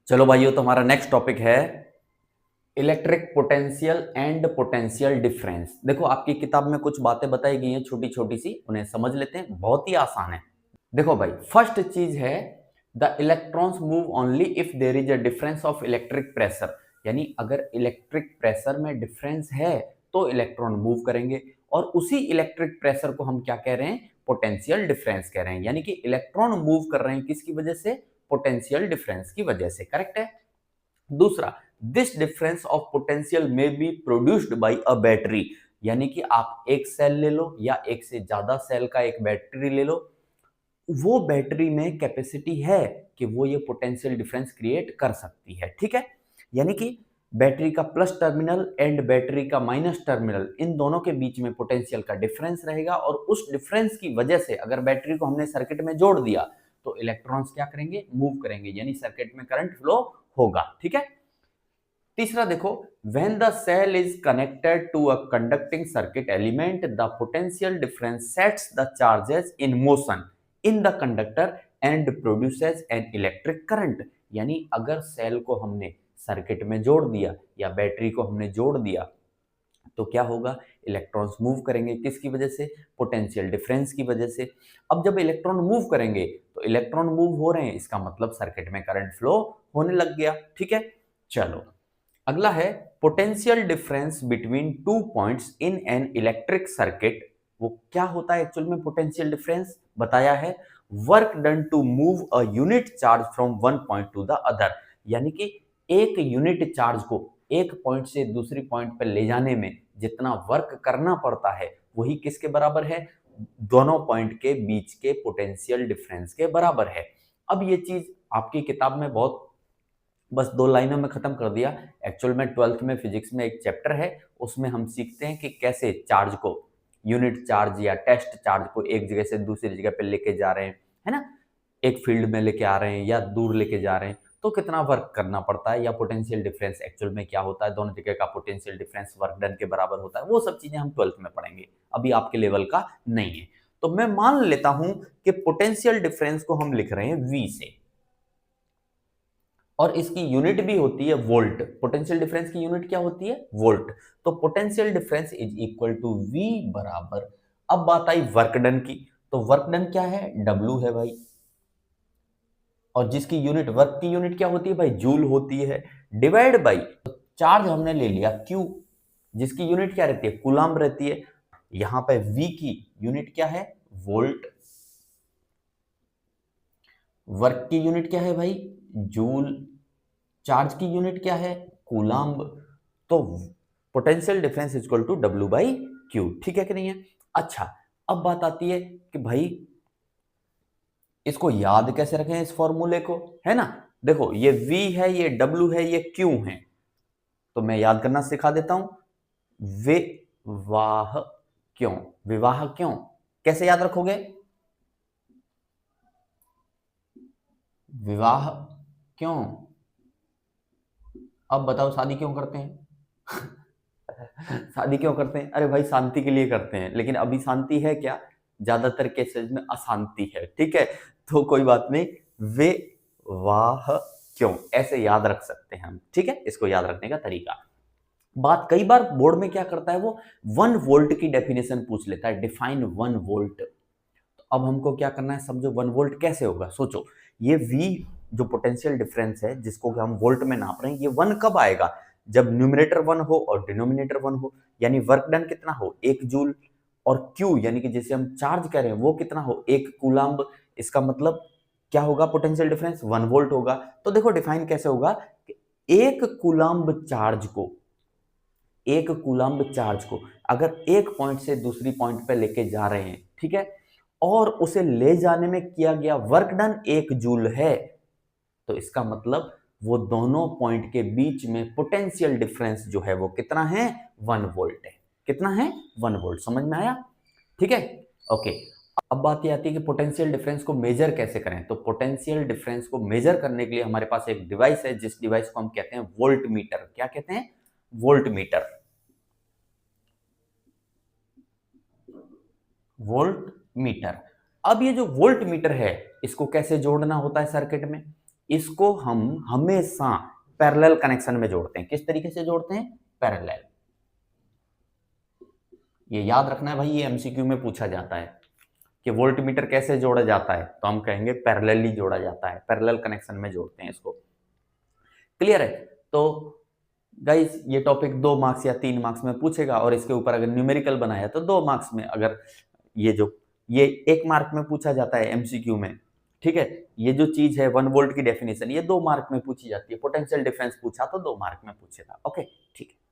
चलो भाइयों, तो हमारा नेक्स्ट टॉपिक है electric potential and potential difference. देखो, आपकी किताब में कुछ बातें बताई गई हैं छोटी छोटी सी, उन्हें समझ लेते हैं। बहुत ही आसान है। देखो भाई, फर्स्ट चीज है the electrons move only if there is a difference of electric pressure. यानी अगर इलेक्ट्रिक प्रेशर में डिफरेंस है तो इलेक्ट्रॉन मूव करेंगे, और उसी इलेक्ट्रिक प्रेशर को हम क्या कह रहे हैं? पोटेंशियल डिफरेंस कह रहे हैं। यानी कि इलेक्ट्रॉन मूव कर रहे हैं किसकी वजह से? पोटेंशियल डिफरेंस की वजह से। करेक्ट है। दूसरा, दिस डिफरेंस ऑफ पोटेंशियल में be produced by a battery. यानी कि आप एक सेल ले लो या एक से ज्यादा सेल का एक बैटरी ले लो, वो बैटरी में कैपेसिटी है कि वो ये पोटेंशियल डिफरेंस क्रिएट कर सकती है। ठीक है। यानी कि बैटरी का प्लस टर्मिनल एंड बैटरी का माइनस टर्मिनल, इन दोनों के बीच में पोटेंशियल का डिफरेंस रहेगा, और उस डिफरेंस की वजह से अगर बैटरी को हमने सर्किट में जोड़ दिया तो इलेक्ट्रॉन्स क्या करेंगे? मूव करेंगे, यानी सर्किट में करंट फ्लो होगा। ठीक है। तीसरा देखो, when the cell is connected to a conducting circuit element, the potential difference sets the charges in motion in the conductor and produces an electric current। यानी अगर सेल को हमने सर्किट में जोड़ दिया या बैटरी को हमने जोड़ दिया तो क्या होगा? इलेक्ट्रॉन्स मूव करेंगे, किसकी वजह से? पोटेंशियल डिफरेंस की वजह से। अब जब इलेक्ट्रॉन मूव करेंगे तो इलेक्ट्रॉन मूव हो रहे हैं, इसका मतलब सर्किट में करंट फ्लो होने लग गया। ठीक है। चलो, अगला है potential difference between two points in an electric circuit. वो क्या होता है एक्चुअल में? पोटेंशियल डिफरेंस बताया है, work done to move a unit charge from one point to the other. यानी कि एक यूनिट चार्ज को एक पॉइंट से दूसरी पॉइंट पर ले जाने में जितना वर्क करना पड़ता है वही किसके बराबर है? दोनों पॉइंट के बीच के पोटेंशियल डिफरेंस के बराबर है। अब ये चीज आपकी किताब में बहुत बस दो लाइनों में खत्म कर दिया। एक्चुअल में 12th में फिजिक्स में एक चैप्टर है, उसमें हम सीखते हैं कि कैसे चार्ज को, यूनिट चार्ज या टेस्ट चार्ज को एक जगह से दूसरी जगह पे लेके जा रहे हैं, है ना? एक फील्ड में लेके आ रहे हैं या दूर लेके जा रहे हैं तो कितना वर्क करना पड़ता है, या पोटेंशियल डिफरेंस एक्चुअल में क्या होता है, दोनों जगह का पोटेंशियल डिफरेंस वर्क डन के बराबर होता है। वो सब चीजें हम 12th में पढ़ेंगे, अभी आपके लेवल का नहीं है। तो मैं मान लेता हूं कि पोटेंशियल डिफरेंस को हम लिख रहे हैं V से, और इसकी यूनिट भी होती है वोल्ट। पोटेंशियल डिफरेंस की यूनिट क्या होती है? वोल्ट। तो potential difference is equal to V बराबर, अब बात आई वर्क डन की, तो वर्क डन क्या है? W है भाई, और जिसकी यूनिट, वर्क की यूनिट क्या होती है भाई? जूल होती है, डिवाइड बाई, तो चार्ज हमने ले लिया Q, जिसकी यूनिट क्या रहती है? कूलम्ब रहती है। यहां पे V की यूनिट क्या है? वोल्ट। वर्क की यूनिट क्या है भाई? जूल। चार्ज की यूनिट क्या है? कूलम्ब। तो potential difference equal to W by Q. ठीक है कि नहीं है? अच्छा, अब बात आती है कि भाई इसको याद कैसे रखें, इस फॉर्मूले को, है ना? देखो, ये V है, ये W है, ये Q है, तो मैं याद करना सिखा देता हूं। विवाह क्यों? विवाह क्यों कैसे याद रखोगे? विवाह क्यों? अब बताओ, शादी क्यों करते हैं? शादी क्यों करते हैं? अरे भाई, शांति के लिए करते हैं, लेकिन अभी शांति है क्या? ज्यादातर केसेस में अशांति है। ठीक है, तो कोई बात नहीं, वे वाह क्यों ऐसे याद रख सकते हैं हम। ठीक है, इसको याद रखने का तरीका। बात कई बार बोर्ड में क्या करता है, वो 1 वोल्ट की डेफिनेशन पूछ लेता है, डिफाइन 1 वोल्ट। तो अब हमको क्या करना है, समझो 1 वोल्ट कैसे होगा। सोचो, ये V जो पोटेंशियल डिफरेंस है जिसको हम वोल्ट में नाप रहे हैं, ये 1 कब आएगा? जब न्यूमरेटर 1 हो और डिनोमिनेटर 1 हो, यानी वर्क डन कितना हो? 1 जूल। और Q यानी कि जिसे हम चार्ज कह रहे हैं वो कितना हो? 1 कूलम्ब। इसका मतलब क्या होगा? पोटेंशियल डिफरेंस 1 वोल्ट होगा। तो देखो डिफाइन कैसे होगा कि 1 कूलम्ब चार्ज को अगर एक पॉइंट से दूसरी पॉइंट पे लेके जा रहे हैं, ठीक है, और उसे ले जाने में किया गया वर्क डन 1 जूल है, तो इसका मतलब वो दोनों पॉइंट के बीच में पोटेंशियल डिफरेंस जो है वो कितना है? 1 वोल्ट है। कितना है? 1 वोल्ट। समझ में आया? ठीक है, ओके। अब बात ये आती है कि पोटेंशियल डिफरेंस को मेजर कैसे करें। तो पोटेंशियल डिफरेंस को मेजर करने के लिए हमारे पास एक डिवाइस है, जिस डिवाइस को हम कहते हैं वोल्ट मीटर। क्या कहते हैं? Volt meter. Volt meter. अब ये जो वोल्ट मीटर है, इसको कैसे जोड़ना होता है सर्किट में? इसको हम हमेशा पैरेलल कनेक्शन में जोड़ते हैं। किस तरीके से जोड़ते हैं? पैरेलल। ये याद रखना है भाई, ये एमसीक्यू में पूछा जाता है कि वोल्टमीटर कैसे जोड़ा जाता है, तो हम कहेंगे पैरेलली जोड़ा जाता है, पैरेलल कनेक्शन में जोड़ते हैं इसको। क्लियर है? तो गाइस ये टॉपिक 2 मार्क्स या 3 मार्क्स में पूछेगा, और इसके ऊपर अगर न्यूमेरिकल बनाया तो 2 मार्क्स में, अगर ये 1 मार्क में पूछा जाता है एमसीक्यू में, ठीक है। ये जो चीज है 1 वोल्ट की डेफिनेशन, ये 2 मार्क में पूछी जाती है। पोटेंशियल डिफरेंस पूछा तो 2 मार्क में पूछेगा। ओके, ठीक है।